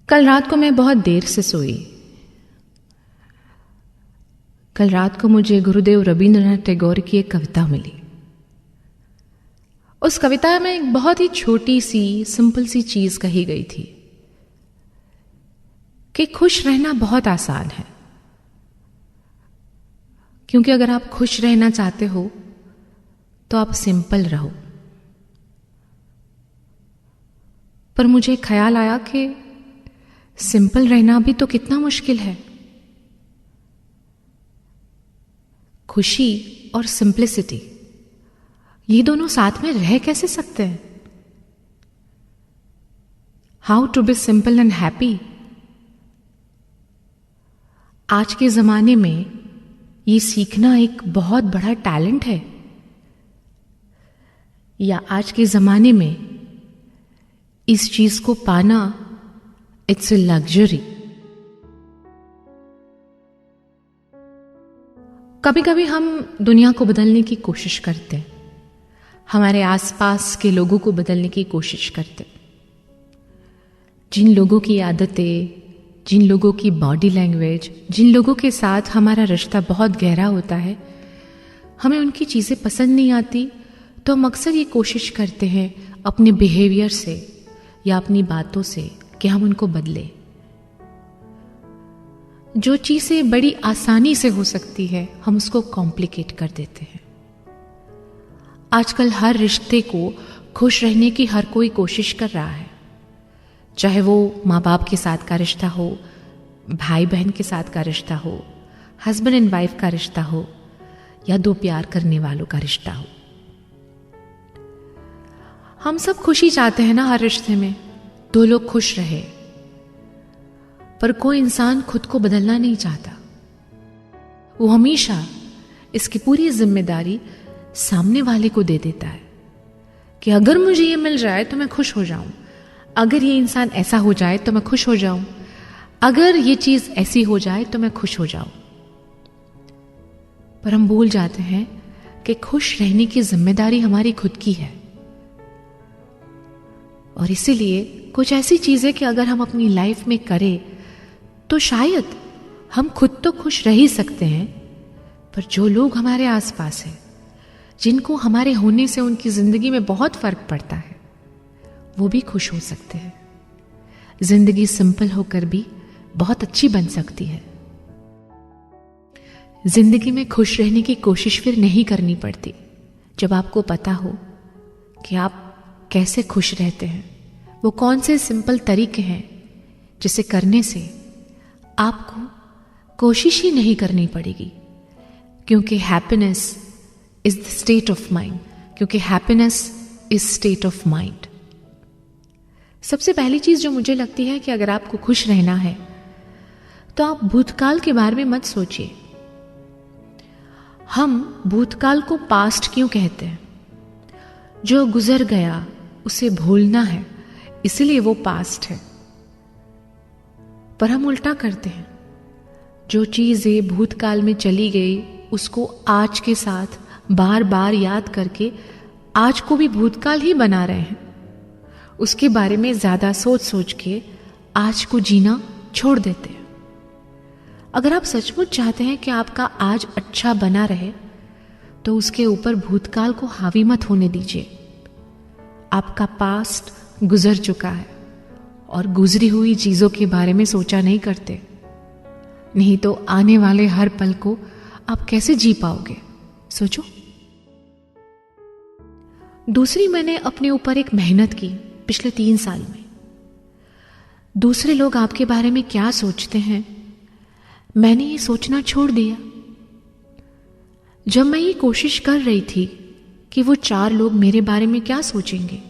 कल रात को मैं बहुत देर से सोई। कल रात को मुझे गुरुदेव रविंद्रनाथ टैगोर की एक कविता मिली। उस कविता में एक बहुत ही छोटी सी सिंपल सी चीज कही गई थी कि खुश रहना बहुत आसान है, क्योंकि अगर आप खुश रहना चाहते हो तो आप सिंपल रहो। पर मुझे ख्याल आया कि सिंपल रहना भी तो कितना मुश्किल है। खुशी और सिंप्लिसिटी, ये दोनों साथ में रह कैसे सकते हैं? How to be simple and happy. आज के जमाने में ये सीखना एक बहुत बड़ा टैलेंट है, या आज के जमाने में इस चीज को पाना इट्स ए लग्जरी। कभी कभी हम दुनिया को बदलने की कोशिश करते हैं, हमारे आसपास के लोगों को बदलने की कोशिश करते हैं। जिन लोगों की आदतें, जिन लोगों की बॉडी लैंग्वेज, जिन लोगों के साथ हमारा रिश्ता बहुत गहरा होता है, हमें उनकी चीजें पसंद नहीं आती, तो हम अक्सर ये कोशिश करते हैं अपने बिहेवियर से या अपनी बातों से कि हम उनको बदलें। जो चीजें बड़ी आसानी से हो सकती है, हम उसको कॉम्प्लिकेट कर देते हैं। आजकल हर रिश्ते को खुश रहने की हर कोई कोशिश कर रहा है, चाहे वो माँ बाप के साथ का रिश्ता हो, भाई बहन के साथ का रिश्ता हो, हस्बैंड एंड वाइफ का रिश्ता हो, या दो प्यार करने वालों का रिश्ता हो। हम सब खुशी चाहते हैं ना हर रिश्ते में, दो लोग खुश रहे। पर कोई इंसान खुद को बदलना नहीं चाहता। वो हमेशा इसकी पूरी जिम्मेदारी सामने वाले को दे देता है कि अगर मुझे ये मिल जाए तो मैं खुश हो जाऊं, अगर ये इंसान ऐसा हो जाए तो मैं खुश हो जाऊं, अगर ये चीज ऐसी हो जाए तो मैं खुश हो जाऊं। पर हम भूल जाते हैं कि खुश रहने की जिम्मेदारी हमारी खुद की है। और इसीलिए कुछ ऐसी चीजें कि अगर हम अपनी लाइफ में करें तो शायद हम खुद तो खुश रह ही सकते हैं, पर जो लोग हमारे आसपास हैं, जिनको हमारे होने से उनकी जिंदगी में बहुत फर्क पड़ता है, वो भी खुश हो सकते हैं। जिंदगी सिंपल होकर भी बहुत अच्छी बन सकती है। जिंदगी में खुश रहने की कोशिश फिर नहीं करनी पड़ती, जब आपको पता हो कि आप कैसे खुश रहते हैं, वो कौन से सिंपल तरीके हैं जिसे करने से आपको कोशिश ही नहीं करनी पड़ेगी। क्योंकि happiness is the state of mind, क्योंकि happiness is state of mind. सबसे पहली चीज जो मुझे लगती है कि अगर आपको खुश रहना है तो आप भूतकाल के बारे में मत सोचिए। हम भूतकाल को पास्ट क्यों कहते हैं? जो गुजर गया उसे भूलना है, इसलिए वो पास्ट है। पर हम उल्टा करते हैं, जो चीजें भूतकाल में चली गई उसको आज के साथ बार बार याद करके आज को भी भूतकाल ही बना रहे हैं। उसके बारे में ज्यादा सोच सोच के आज को जीना छोड़ देते हैं। अगर आप सचमुच चाहते हैं कि आपका आज अच्छा बना रहे तो उसके ऊपर भूतकाल को हावी मत होने दीजिए। आपका पास्ट गुजर चुका है और गुजरी हुई चीजों के बारे में सोचा नहीं करते, नहीं तो आने वाले हर पल को आप कैसे जी पाओगे? सोचो। दूसरी, मैंने अपने ऊपर एक मेहनत की पिछले 3 साल में। दूसरे लोग आपके बारे में क्या सोचते हैं, मैंने ये सोचना छोड़ दिया। जब मैं ये कोशिश कर रही थी कि वो 4 लोग मेरे बारे में क्या सोचेंगे,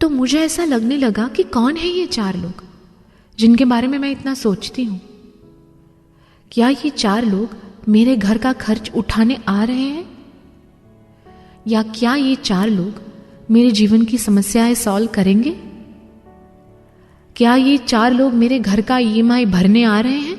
तो मुझे ऐसा लगने लगा कि कौन है ये 4 लोग जिनके बारे में मैं इतना सोचती हूं? क्या ये 4 लोग मेरे घर का खर्च उठाने आ रहे हैं? या क्या ये 4 लोग मेरे जीवन की समस्याएं सॉल्व करेंगे? क्या ये 4 लोग मेरे घर का EMI भरने आ रहे हैं?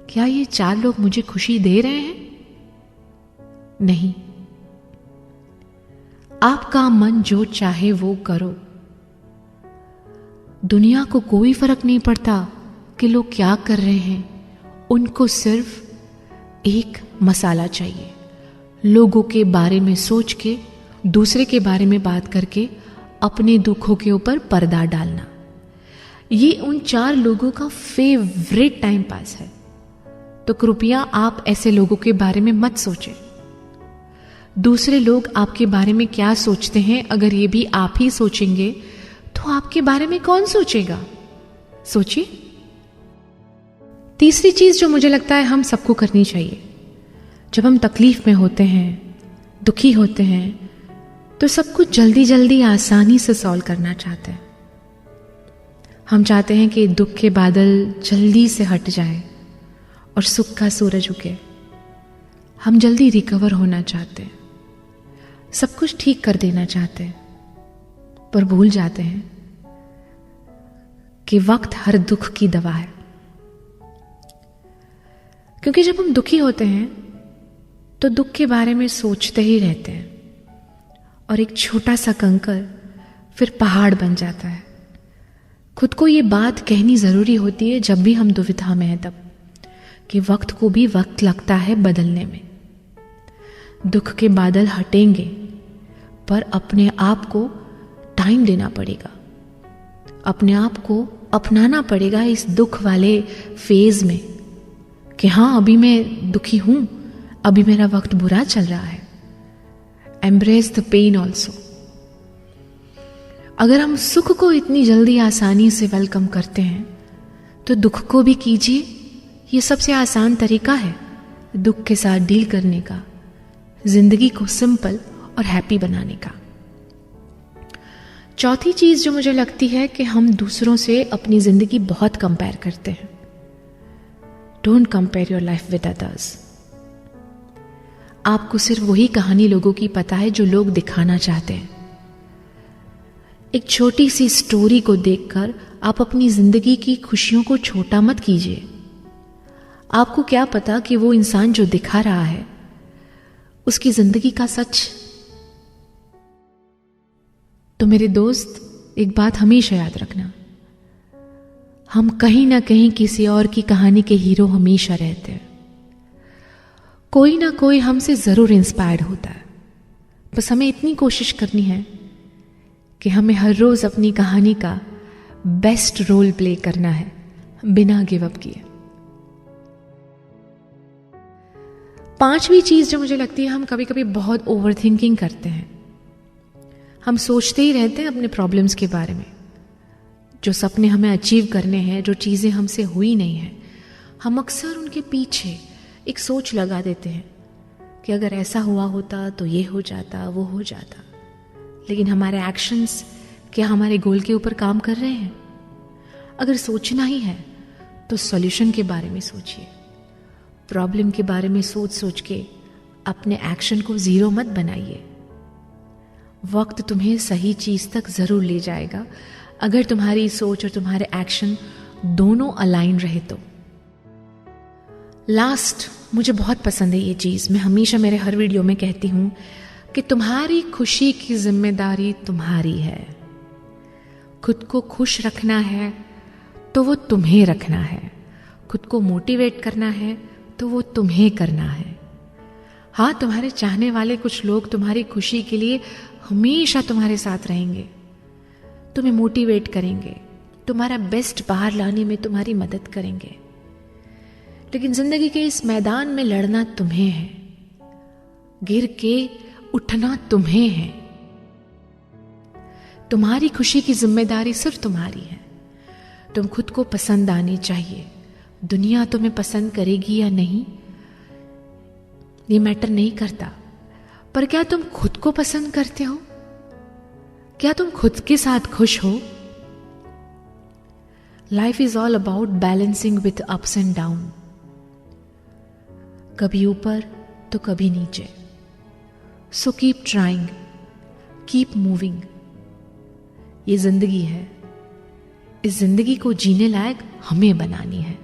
क्या ये 4 लोग मुझे खुशी दे रहे हैं? नहीं। आपका मन जो चाहे वो करो। दुनिया को कोई फर्क नहीं पड़ता कि लोग क्या कर रहे हैं, उनको सिर्फ एक मसाला चाहिए। लोगों के बारे में सोच के, दूसरे के बारे में बात करके अपने दुखों के ऊपर पर्दा डालना, ये उन 4 लोगों का फेवरेट टाइम पास है। तो कृपया आप ऐसे लोगों के बारे में मत सोचें। दूसरे लोग आपके बारे में क्या सोचते हैं, अगर ये भी आप ही सोचेंगे तो आपके बारे में कौन सोचेगा? सोचिए। तीसरी चीज जो मुझे लगता है हम सबको करनी चाहिए, जब हम तकलीफ में होते हैं, दुखी होते हैं, तो सब कुछ जल्दी जल्दी आसानी से सॉल्व करना चाहते हैं। हम चाहते हैं कि दुख के बादल जल्दी से हट जाए और सुख का सूरज उगे। हम जल्दी रिकवर होना चाहते हैं, सब कुछ ठीक कर देना चाहते हैं, पर भूल जाते हैं कि वक्त हर दुख की दवा है। क्योंकि जब हम दुखी होते हैं तो दुख के बारे में सोचते ही रहते हैं और एक छोटा सा कंकर फिर पहाड़ बन जाता है। खुद को ये बात कहनी जरूरी होती है जब भी हम दुविधा में हैं, तब कि वक्त को भी वक्त लगता है बदलने में। दुख के बादल हटेंगे, पर अपने आप को टाइम देना पड़ेगा, अपने आप को अपनाना पड़ेगा इस दुख वाले फेज में कि हाँ, अभी मैं दुखी हूं, अभी मेरा वक्त बुरा चल रहा है। Embrace the pain also. अगर हम सुख को इतनी जल्दी आसानी से वेलकम करते हैं तो दुख को भी कीजिए। ये सबसे आसान तरीका है दुख के साथ डील करने का, जिंदगी को सिंपल और हैप्पी बनाने का। चौथी चीज जो मुझे लगती है कि हम दूसरों से अपनी जिंदगी बहुत कंपेयर करते हैं। Don't compare your life with others. आपको सिर्फ वही कहानी लोगों की पता है जो लोग दिखाना चाहते हैं। एक छोटी सी स्टोरी को देखकर आप अपनी जिंदगी की खुशियों को छोटा मत कीजिए। आपको क्या पता कि वो इंसान जो दिखा रहा है उसकी जिंदगी का सच। तो मेरे दोस्त, एक बात हमेशा याद रखना, हम कहीं ना कहीं किसी और की कहानी के हीरो हमेशा रहते हैं। कोई ना कोई हमसे जरूर इंस्पायर्ड होता है। बस हमें इतनी कोशिश करनी है कि हमें हर रोज अपनी कहानी का बेस्ट रोल प्ले करना है, बिना गिव अप किए। 5वीं चीज जो मुझे लगती है, हम कभी कभी बहुत ओवर थिंकिंग करते हैं। हम सोचते ही रहते हैं अपने प्रॉब्लम्स के बारे में, जो सपने हमें अचीव करने हैं, जो चीजें हमसे हुई नहीं है। हम अक्सर उनके पीछे एक सोच लगा देते हैं कि अगर ऐसा हुआ होता तो ये हो जाता, वो हो जाता। लेकिन हमारे एक्शंस क्या हमारे गोल के ऊपर काम कर रहे हैं? अगर सोचना ही है तो सॉल्यूशन के बारे में सोचिए। प्रॉब्लम के बारे में सोच सोच के अपने एक्शन को जीरो मत बनाइए। वक्त तुम्हें सही चीज तक जरूर ले जाएगा, अगर तुम्हारी सोच और तुम्हारे एक्शन दोनों अलाइन रहे तो। लास्ट, मुझे बहुत पसंद है ये चीज, मैं हमेशा मेरे हर वीडियो में कहती हूं कि तुम्हारी खुशी की जिम्मेदारी तुम्हारी है। खुद को खुश रखना है तो वो तुम्हें रखना है, खुद को मोटिवेट करना है तो वो तुम्हें करना है। हाँ, तुम्हारे चाहने वाले कुछ लोग तुम्हारी खुशी के लिए हमेशा तुम्हारे साथ रहेंगे, तुम्हें मोटिवेट करेंगे, तुम्हारा बेस्ट बाहर लाने में तुम्हारी मदद करेंगे। लेकिन जिंदगी के इस मैदान में लड़ना तुम्हें है, गिर के उठना तुम्हें है। तुम्हारी खुशी की जिम्मेदारी सिर्फ तुम्हारी है। तुम खुद को पसंद आनी चाहिए। दुनिया तुम्हें पसंद करेगी या नहीं ये मैटर नहीं करता, पर क्या तुम खुद को पसंद करते हो? क्या तुम खुद के साथ खुश हो? Life is all about balancing with ups and down, कभी ऊपर तो कभी नीचे। So keep trying, keep moving. ये जिंदगी है, इस जिंदगी को जीने लायक हमें बनानी है।